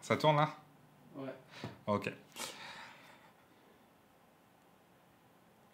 Ça tourne là? Ouais. Ok.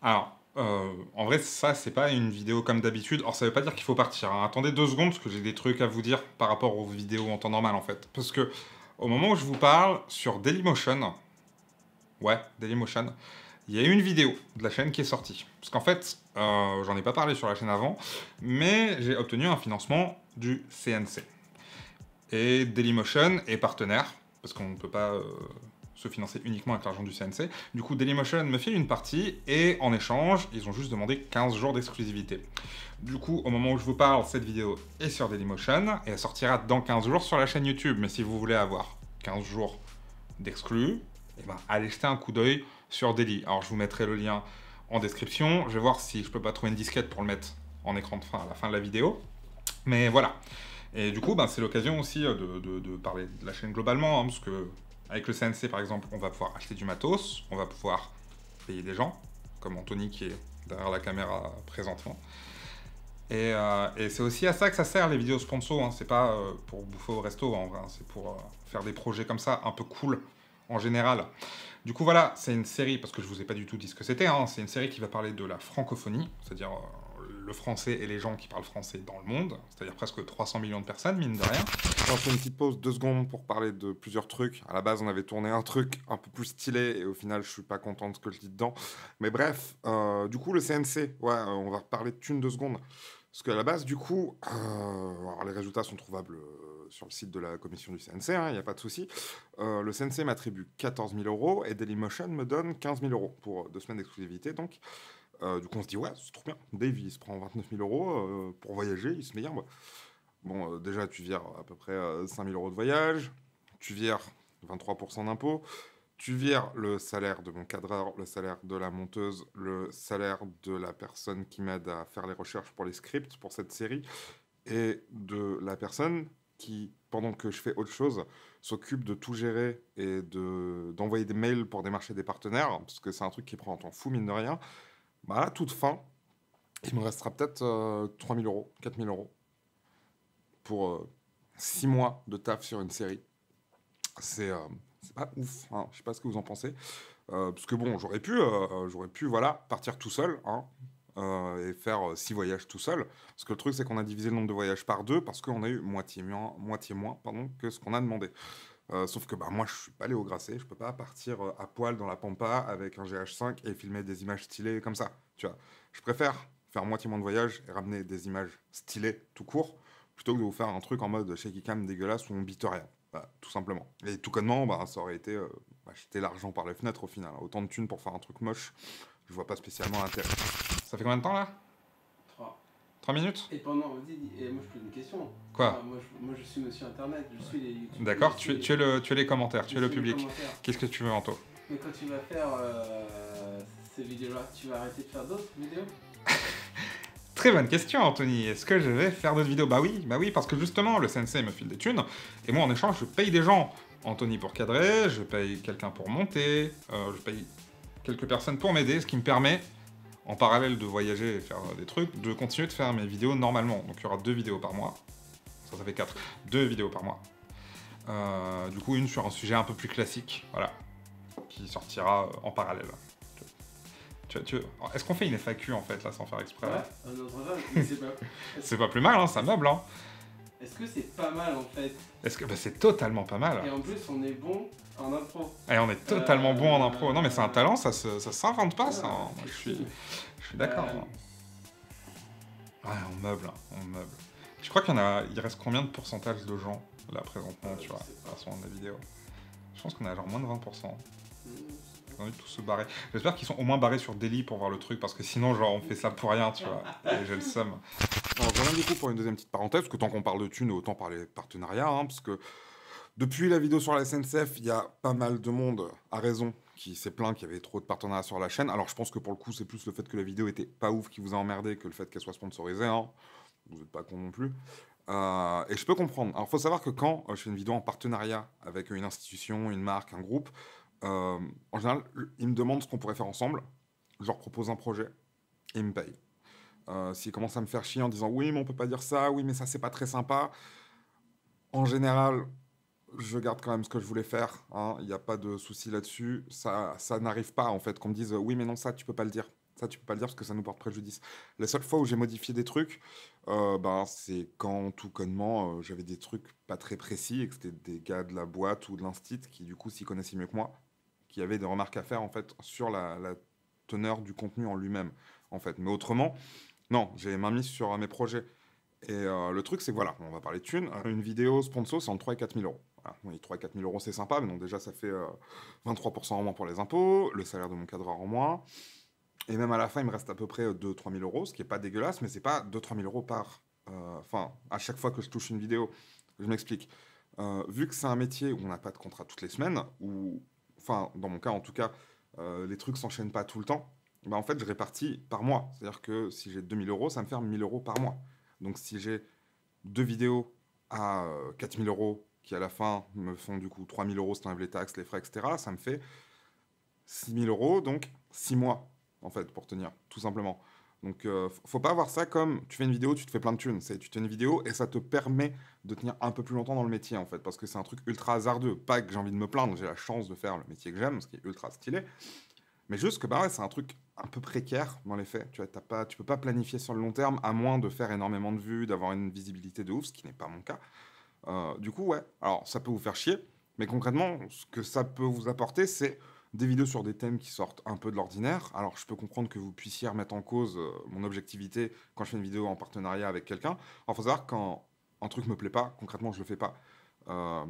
Alors, en vrai, ça, c'est pas une vidéo comme d'habitude. Alors, ça veut pas dire qu'il faut partir, hein. Attendez 2 secondes, parce que j'ai des trucs à vous dire par rapport aux vidéos en temps normal, en fait. Parce que, au moment où je vous parle, sur Dailymotion, ouais, Dailymotion, il y a une vidéo de la chaîne qui est sortie. Parce qu'en fait, j'en ai pas parlé sur la chaîne avant, mais j'ai obtenu un financement du CNC. Et Dailymotion est partenaire, parce qu'on ne peut pas se financer uniquement avec l'argent du CNC. Du coup, Dailymotion me file une partie, et en échange, ils ont juste demandé 15 jours d'exclusivité. Du coup, au moment où je vous parle, cette vidéo est sur Dailymotion, et elle sortira dans 15 jours sur la chaîne YouTube. Mais si vous voulez avoir 15 jours d'exclus, eh ben, allez jeter un coup d'œil sur Daily. Alors, je vous mettrai le lien en description. Je vais voir si je peux pas trouver une disquette pour le mettre en écran de fin à la fin de la vidéo. Mais voilà. Et du coup, ben, c'est l'occasion aussi de parler de la chaîne globalement, hein, parce que avec le CNC, par exemple, on va pouvoir acheter du matos, on va pouvoir payer des gens, comme Anthony qui est derrière la caméra présentement. Et c'est aussi à ça que ça sert, les vidéos sponsors, hein. C'est pas pour bouffer au resto, en vrai, hein. C'est pour faire des projets comme ça, un peu cool, en général. Du coup, voilà, c'est une série, parce que je vous ai pas du tout dit ce que c'était, hein. C'est une série qui va parler de la francophonie, c'est-à-dire le français et les gens qui parlent français dans le monde, c'est-à-dire presque 300 millions de personnes, mine de rien. On fait une petite pause, 2 secondes, pour parler de plusieurs trucs. À la base, on avait tourné un truc un peu plus stylé, et au final, je suis pas content de ce que je dis dedans. Mais bref, du coup, le CNC, ouais, on va reparler de thunes 2 secondes. Parce qu'à la base, du coup, alors les résultats sont trouvables sur le site de la commission du CNC, il n'y a pas de souci. Le CNC m'attribue 14 000 euros et Dailymotion me donne 15 000 euros pour 2 semaines d'exclusivité. Donc, du coup, on se dit, ouais, c'est trop bien. Dave, il se prend 29 000 euros pour voyager, il se met bien. Bon, déjà, tu vires à peu près 5 000 euros de voyage, tu vires 23% d'impôts. Tu vires le salaire de mon cadreur, le salaire de la monteuse, le salaire de la personne qui m'aide à faire les recherches pour les scripts pour cette série, et de la personne qui, pendant que je fais autre chose, s'occupe de tout gérer et d'envoyer des mails pour démarcher des partenaires, parce que c'est un truc qui prend un temps fou, mine de rien. Bah là, toute fin, il me restera peut-être 3 000 euros, 4 000 euros pour 6 mois de taf sur une série. C'est pas ouf, hein. Je sais pas ce que vous en pensez. Parce que bon, j'aurais pu voilà, partir tout seul, hein, et faire 6 voyages tout seul. Parce que le truc, c'est qu'on a divisé le nombre de voyages par 2 parce qu'on a eu moitié moins pardon, que ce qu'on a demandé. Sauf que bah, moi, je suis pas Léo Grasset, je peux pas partir à poil dans la pampa avec un GH5 et filmer des images stylées comme ça. Tu vois, je préfère faire moitié moins de voyages et ramener des images stylées tout court plutôt que de vous faire un truc en mode shaky cam dégueulasse où on bite rien. Bah, tout simplement. Et tout connement, bah, ça aurait été jeter l'argent par les fenêtres au final. Autant de thunes pour faire un truc moche, je vois pas spécialement l'intérêt. Ça fait combien de temps là? 3. 3 minutes? Et pendant, et moi je pose une question. Quoi? Moi je suis monsieur internet, je suis les YouTube. D'accord, tu es les commentaires, tu es le public. Qu'est-ce que tu veux, Anto? Mais quand tu vas faire ces vidéos-là, tu vas arrêter de faire d'autres vidéos? Très bonne question, Anthony. Est-ce que je vais faire d'autres vidéos? Bah oui, parce que justement, le CNC me file des thunes, et moi en échange, je paye des gens. Anthony pour cadrer, je paye quelqu'un pour monter, je paye quelques personnes pour m'aider, ce qui me permet, en parallèle de voyager et faire des trucs, de continuer de faire mes vidéos normalement. Donc il y aura 2 vidéos par mois. Ça fait 4. 2 vidéos par mois. Du coup, une sur un sujet un peu plus classique, voilà, qui sortira en parallèle. Est-ce qu'on fait une FAQ en fait là sans faire exprès? Ouais, un autre va, mais c'est pas. C'est pas plus mal, hein, ça meuble, hein. Est-ce que c'est pas mal en fait? Est-ce que c'est totalement pas mal? Et en plus, on est bon en impro. Et on est totalement bon en impro. Non, mais c'est un talent, ça s'invente pas, ça. Moi, je suis d'accord. Ouais, on meuble, on meuble. Tu crois il reste combien de pourcentage de gens là présentement, tu vois, à ce moment de la vidéo? Je pense qu'on est à genre moins de 20%. Ils ont envie de tous se barrer. J'espère qu'ils sont au moins barrés sur Daily pour voir le truc, parce que sinon, genre, on fait ça pour rien, tu vois. Et j'ai le seum. Alors, voilà du coup pour une deuxième petite parenthèse, parce que tant qu'on parle de thunes, autant parler de partenariat, hein, parce que depuis la vidéo sur la SNCF, il y a pas mal de monde, à raison, qui s'est plaint qu'il y avait trop de partenariats sur la chaîne. Alors, je pense que pour le coup, c'est plus le fait que la vidéo était pas ouf qui vous a emmerdé que le fait qu'elle soit sponsorisée, hein. Vous n'êtes pas con non plus. Et je peux comprendre. Alors, il faut savoir que quand je fais une vidéo en partenariat avec une institution, une marque, un groupe, en général, ils me demandent ce qu'on pourrait faire ensemble. Je leur propose un projet et ils me payent. S'ils commencent à me faire chier en disant oui, mais on peut pas dire ça, oui, mais ça, c'est pas très sympa, en général, je garde quand même ce que je voulais faire, hein, il n'y a pas de souci là-dessus. Ça n'arrive pas, en fait, qu'on me dise oui, mais non, ça, tu peux pas le dire. Ça, tu peux pas le dire parce que ça nous porte préjudice. La seule fois où j'ai modifié des trucs, ben, c'est quand, tout connement, j'avais des trucs pas très précis et que c'était des gars de la boîte ou de l'instit qui, du coup, s'y connaissaient mieux que moi, qui avaient des remarques à faire, en fait, sur la teneur du contenu en lui-même, en fait. Mais autrement, non, j'ai main mise sur mes projets. Et le truc, c'est que voilà, on va parler de thunes. Une vidéo sponsor, c'est entre 3 et 4 000 euros. Voilà. Oui, 3 et 4 000 euros, c'est sympa, mais donc déjà, ça fait 23% en moins pour les impôts, le salaire de mon cadreur en moins. Et même à la fin, il me reste à peu près 2-3 000 euros, ce qui n'est pas dégueulasse, mais c'est pas 2-3 000 euros par. Enfin, à chaque fois que je touche une vidéo. Je m'explique. Vu que c'est un métier où on n'a pas de contrat toutes les semaines, ou. Enfin, dans mon cas, en tout cas, les trucs s'enchaînent pas tout le temps, bah, en fait, je répartis par mois. C'est-à-dire que si j'ai 2 000 euros, ça me fait 1 000 euros par mois. Donc si j'ai deux vidéos à 4 000 euros qui à la fin me font du coup 3 000 euros si tu enlèves les taxes, les frais, etc., ça me fait 6 000 euros, donc 6 mois en fait pour tenir, tout simplement. Donc faut pas voir ça comme tu fais une vidéo, tu te fais plein de thunes. Tu fais une vidéo et ça te permet de tenir un peu plus longtemps dans le métier en fait, parce que c'est un truc ultra hasardeux. Pas que j'ai envie de me plaindre, j'ai la chance de faire le métier que j'aime, ce qui est ultra stylé. Mais juste que bah ouais, c'est un truc un peu précaire dans les faits. Tu vois, tu peux pas planifier sur le long terme à moins de faire énormément de vues, d'avoir une visibilité de ouf, ce qui n'est pas mon cas. Du coup, ouais, alors ça peut vous faire chier, mais concrètement, ce que ça peut vous apporter, c'est des vidéos sur des thèmes qui sortent un peu de l'ordinaire. Alors je peux comprendre que vous puissiez remettre en cause mon objectivité quand je fais une vidéo en partenariat avec quelqu'un. Alors faut savoir que quand un truc me plaît pas, concrètement, je le fais pas. Euh,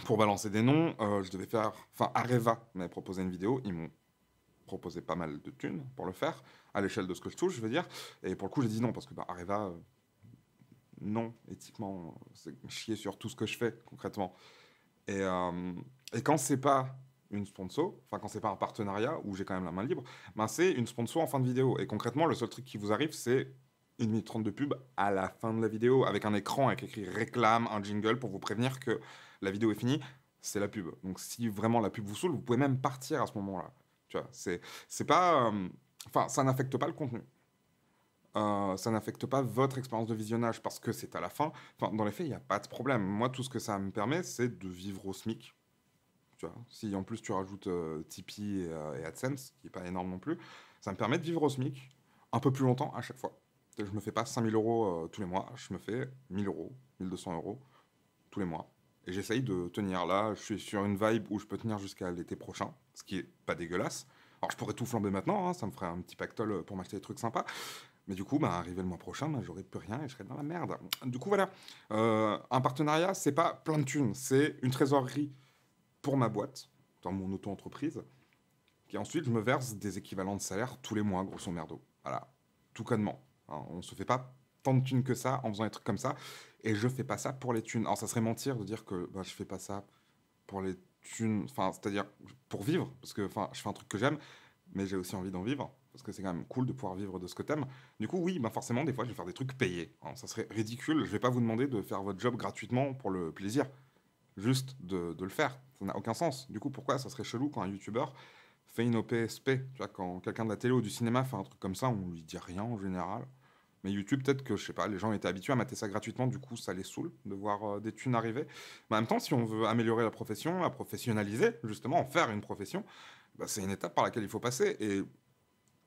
pour balancer des noms, je devais faire. Enfin, Areva m'avait proposé une vidéo, ils m'ont proposé pas mal de thunes pour le faire, à l'échelle de ce que je touche, je veux dire. Et pour le coup, j'ai dit non, parce que bah, Areva, non, éthiquement, c'est chier sur tout ce que je fais, concrètement. Et, euh, et quand c'est pas une sponsor, enfin quand c'est pas un partenariat, où j'ai quand même la main libre, ben c'est une sponsor en fin de vidéo. Et concrètement, le seul truc qui vous arrive, c'est 1 minute 30 de pub à la fin de la vidéo, avec un écran avec écrit réclame, un jingle pour vous prévenir que la vidéo est finie, c'est la pub. Donc si vraiment la pub vous saoule, vous pouvez même partir à ce moment-là. Tu vois, c'est pas. Enfin, ça n'affecte pas le contenu. Ça n'affecte pas votre expérience de visionnage parce que c'est à la fin. Enfin, dans les faits, il n'y a pas de problème. Moi, tout ce que ça me permet, c'est de vivre au SMIC. Tu vois, si en plus tu rajoutes Tipeee et AdSense, qui n'est pas énorme non plus, ça me permet de vivre au SMIC un peu plus longtemps à chaque fois. Je me fais pas 5 000 euros tous les mois, je me fais 1 000 euros, 1 200 euros tous les mois. Et j'essaye de tenir là. Je suis sur une vibe où je peux tenir jusqu'à l'été prochain, ce qui est pas dégueulasse. Alors je pourrais tout flamber maintenant, hein, ça me ferait un petit pactole pour m'acheter des trucs sympas. Mais du coup, bah, arrivé le mois prochain, bah, j'aurai plus rien et je serai dans la merde. Du coup, voilà. Un partenariat, c'est pas plein de thunes, c'est une trésorerie pour ma boîte, dans mon auto-entreprise. Et ensuite, je me verse des équivalents de salaire tous les mois, grosso merdo. Voilà. Tout connement. Hein, on se fait pas tant de thunes que ça en faisant des trucs comme ça. Et je fais pas ça pour les thunes. Alors, ça serait mentir de dire que bah, je fais pas ça pour les thunes. Enfin, c'est-à-dire pour vivre. Parce que je fais un truc que j'aime, mais j'ai aussi envie d'en vivre. Parce que c'est quand même cool de pouvoir vivre de ce que t'aimes. Du coup, oui, bah forcément, des fois, je vais faire des trucs payés. Hein, ça serait ridicule. Je vais pas vous demander de faire votre job gratuitement pour le plaisir. Juste de le faire. Ça n'a aucun sens. Du coup, pourquoi ça serait chelou quand un youtubeur fait une OPSP? Tu vois, quand quelqu'un de la télé ou du cinéma fait un truc comme ça, on lui dit rien en général. Mais YouTube, peut-être que, je sais pas, les gens étaient habitués à mater ça gratuitement, du coup, ça les saoule de voir des thunes arriver. Mais en même temps, si on veut améliorer la profession, la professionnaliser, justement, en faire une profession, bah, c'est une étape par laquelle il faut passer. Et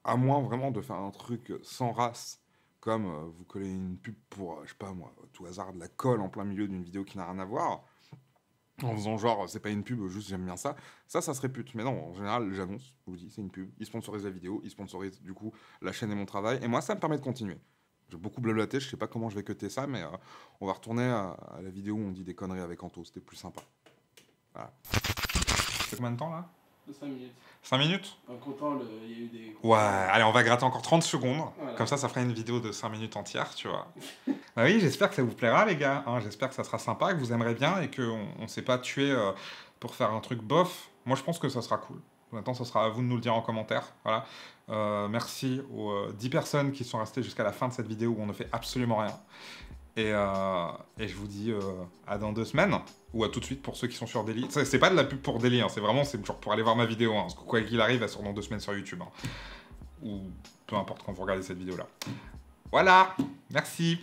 à moins vraiment de faire un truc sans race, comme vous collez une pub pour, je sais pas moi, tout hasard, de la colle en plein milieu d'une vidéo qui n'a rien à voir, en faisant genre, c'est pas une pub, juste j'aime bien ça, ça serait pute. Mais non, en général, j'annonce, je vous dis, c'est une pub, ils sponsorisent la vidéo, ils sponsorisent du coup la chaîne et mon travail, et moi, ça me permet de continuer. J'ai beaucoup blablaté, je sais pas comment je vais cutter ça, mais on va retourner à la vidéo où on dit des conneries avec Anto, c'était plus sympa. Voilà. C'est combien de temps là? 5 minutes. 5 minutes? En comptant, il y a eu des. Ouais, allez, on va gratter encore 30 secondes. Voilà. Comme ça fera une vidéo de 5 minutes entière, tu vois. Bah oui, j'espère que ça vous plaira, les gars. Hein, j'espère que ça sera sympa, que vous aimerez bien et qu'on ne s'est pas tué pour faire un truc bof. Moi, je pense que ça sera cool. Maintenant, ça sera à vous de nous le dire en commentaire. Voilà. Merci aux 10 personnes qui sont restées jusqu'à la fin de cette vidéo où on ne fait absolument rien. Et je vous dis à dans 2 semaines, ou à tout de suite pour ceux qui sont sur Daily. C'est pas de la pub pour Daily, hein, c'est vraiment genre pour aller voir ma vidéo. Hein, parce que quoi qu'il arrive, elle sort dans 2 semaines sur YouTube. Hein, ou peu importe quand vous regardez cette vidéo-là. Voilà, merci,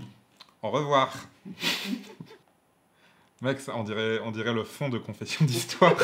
au revoir. Mec, on dirait le fond de Confession d'Histoire.